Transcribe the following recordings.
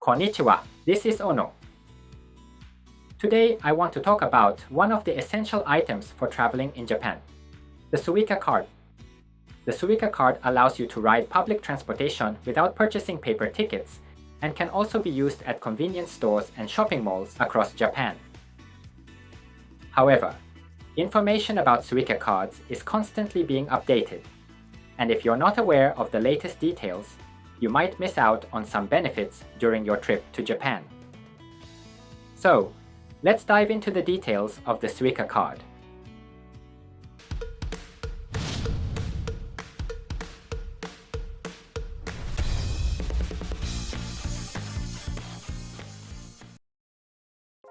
Konnichiwa, this is Ono. Today I want to talk about one of the essential items for traveling in Japan, the Suica card. The Suica card allows you to ride public transportation without purchasing paper tickets and can also be used at convenience stores and shopping malls across Japan. However, information about Suica cards is constantly being updated, and if you're not aware of the latest details, you might miss out on some benefits during your trip to Japan. So, let's dive into the details of the Suica card.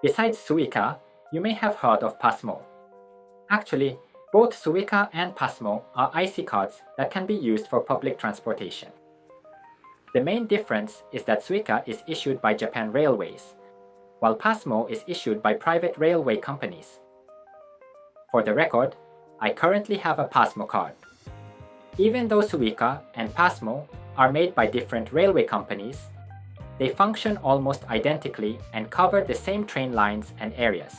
Besides Suica, you may have heard of Pasmo. Actually, both Suica and Pasmo are IC cards that can be used for public transportation. The main difference is that Suica is issued by Japan Railways, while Pasmo is issued by private railway companies. For the record, I currently have a Pasmo card. Even though Suica and Pasmo are made by different railway companies, they function almost identically and cover the same train lines and areas.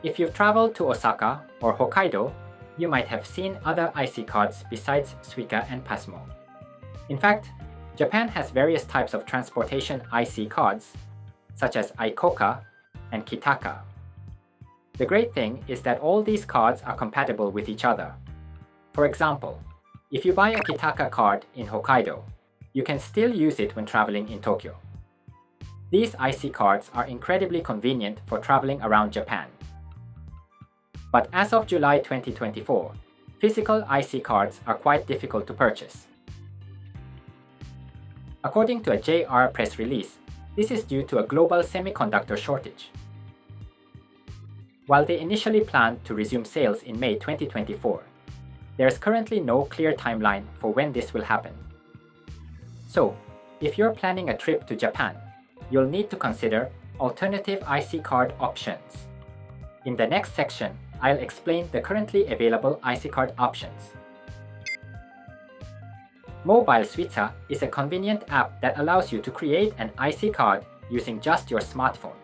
If you've traveled to Osaka or Hokkaido, you might have seen other IC cards besides Suica and Pasmo. In fact, Japan has various types of transportation IC cards, such as Ikoka and Kitaka. The great thing is that all these cards are compatible with each other. For example, if you buy a Kitaka card in Hokkaido, you can still use it when traveling in Tokyo. These IC cards are incredibly convenient for traveling around Japan. But as of July 2024, physical IC cards are quite difficult to purchase. According to a JR press release, this is due to a global semiconductor shortage. While they initially planned to resume sales in May 2024, there is currently no clear timeline for when this will happen. So, if you're planning a trip to Japan, you'll need to consider alternative IC card options. In the next section, I'll explain the currently available IC card options. Mobile Suica is a convenient app that allows you to create an IC card using just your smartphone.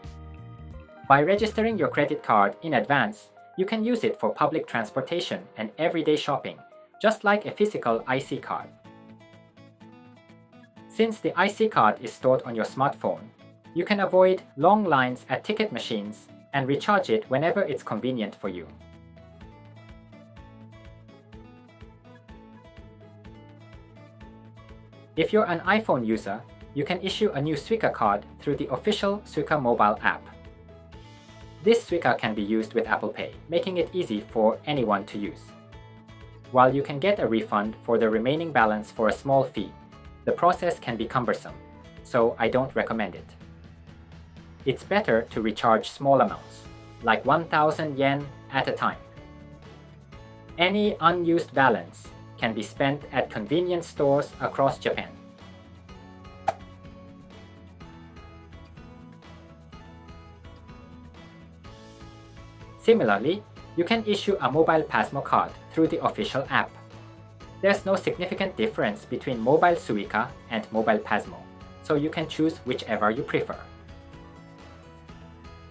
By registering your credit card in advance, you can use it for public transportation and everyday shopping, just like a physical IC card. Since the IC card is stored on your smartphone, you can avoid long lines at ticket machines and recharge it whenever it's convenient for you. If you're an iPhone user, you can issue a new Suica card through the official Suica mobile app. This Suica can be used with Apple Pay, making it easy for anyone to use. While you can get a refund for the remaining balance for a small fee, the process can be cumbersome, so I don't recommend it. It's better to recharge small amounts, like 1,000 yen at a time. Any unused balance can be spent at convenience stores across Japan. Similarly, you can issue a mobile Pasmo card through the official app. There's no significant difference between mobile Suica and mobile Pasmo, so you can choose whichever you prefer.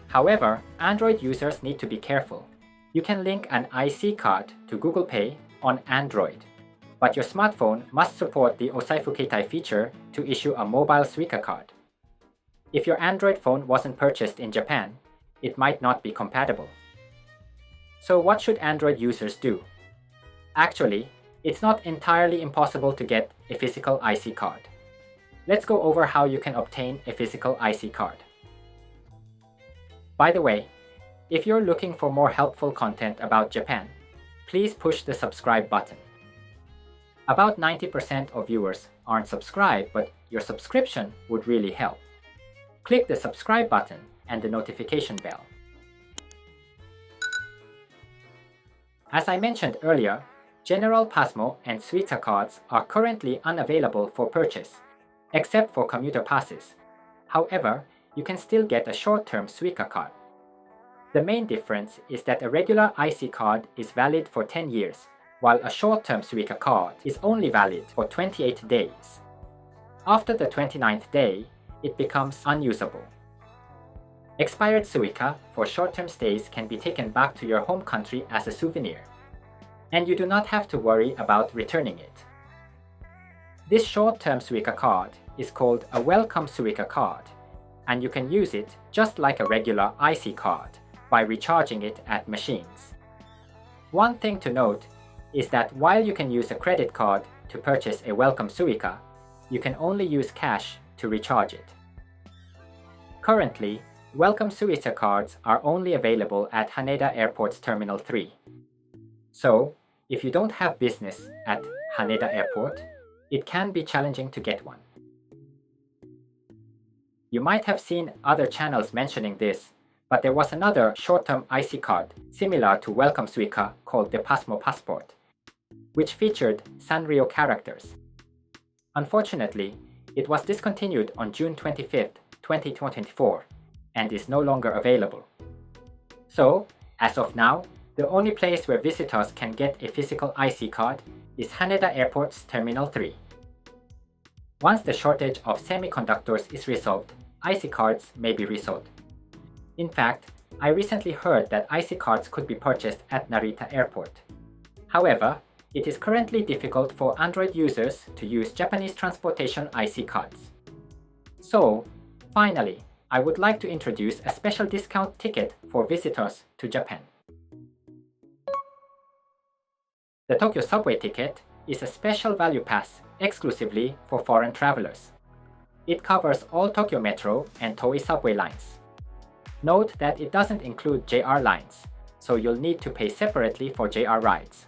However, Android users need to be careful. You can link an IC card to Google Pay on Android, but your smartphone must support the Osaifu Keitai feature to issue a mobile Suica card. If your Android phone wasn't purchased in Japan, it might not be compatible. So what should Android users do? Actually, it's not entirely impossible to get a physical IC card. Let's go over how you can obtain a physical IC card. By the way, if you're looking for more helpful content about Japan, please push the subscribe button. About 90% of viewers aren't subscribed, but your subscription would really help. Click the subscribe button and the notification bell. As I mentioned earlier, General Pasmo and Suica cards are currently unavailable for purchase, except for commuter passes. However, you can still get a short-term Suica card. The main difference is that a regular IC card is valid for 10 years, while a short-term Suica card is only valid for 28 days. After the 29th day, it becomes unusable. Expired Suica for short-term stays can be taken back to your home country as a souvenir, and you do not have to worry about returning it. This short-term Suica card is called a Welcome Suica card, and you can use it just like a regular IC card by recharging it at machines. One thing to note is that while you can use a credit card to purchase a Welcome Suica, you can only use cash to recharge it. Currently, Welcome Suica cards are only available at Haneda Airport's Terminal 3. So, if you don't have business at Haneda Airport, it can be challenging to get one. You might have seen other channels mentioning this, but there was another short-term IC card similar to Welcome Suica called the Pasmo Passport, which featured Sanrio characters. Unfortunately, it was discontinued on June 25, 2024, and is no longer available. So, as of now, the only place where visitors can get a physical IC card is Haneda Airport's Terminal 3. Once the shortage of semiconductors is resolved, IC cards may be resold. In fact, I recently heard that IC cards could be purchased at Narita Airport. However, it is currently difficult for Android users to use Japanese transportation IC cards. So, finally, I would like to introduce a special discount ticket for visitors to Japan. The Tokyo Subway ticket is a special value pass exclusively for foreign travelers. It covers all Tokyo Metro and Toei subway lines. Note that it doesn't include JR lines, so you'll need to pay separately for JR rides.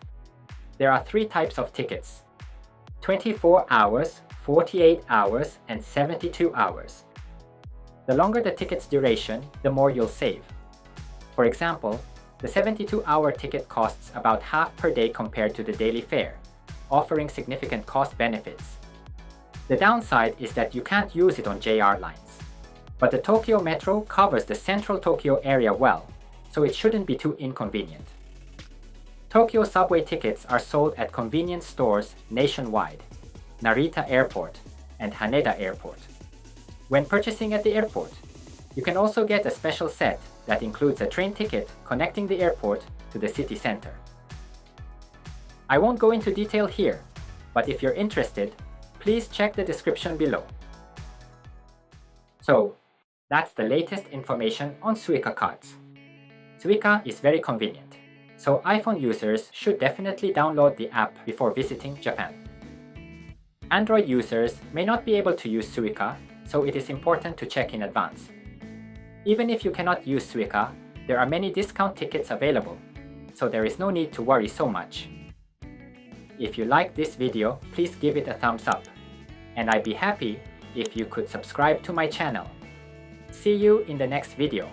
There are 3 types of tickets: 24 hours, 48 hours, and 72 hours. The longer the ticket's duration, the more you'll save. For example, the 72-hour ticket costs about half per day compared to the daily fare, offering significant cost benefits. The downside is that you can't use it on JR lines. But the Tokyo Metro covers the central Tokyo area well, so it shouldn't be too inconvenient. Tokyo subway tickets are sold at convenience stores nationwide, Narita Airport, and Haneda Airport. When purchasing at the airport, you can also get a special set that includes a train ticket connecting the airport to the city center. I won't go into detail here, but if you're interested, please check the description below. So, that's the latest information on Suica cards. Suica is very convenient, so iPhone users should definitely download the app before visiting Japan. Android users may not be able to use Suica, so it is important to check in advance. Even if you cannot use Suica, there are many discount tickets available, so there is no need to worry so much. If you like this video, please give it a thumbs up, and I'd be happy if you could subscribe to my channel. See you in the next video.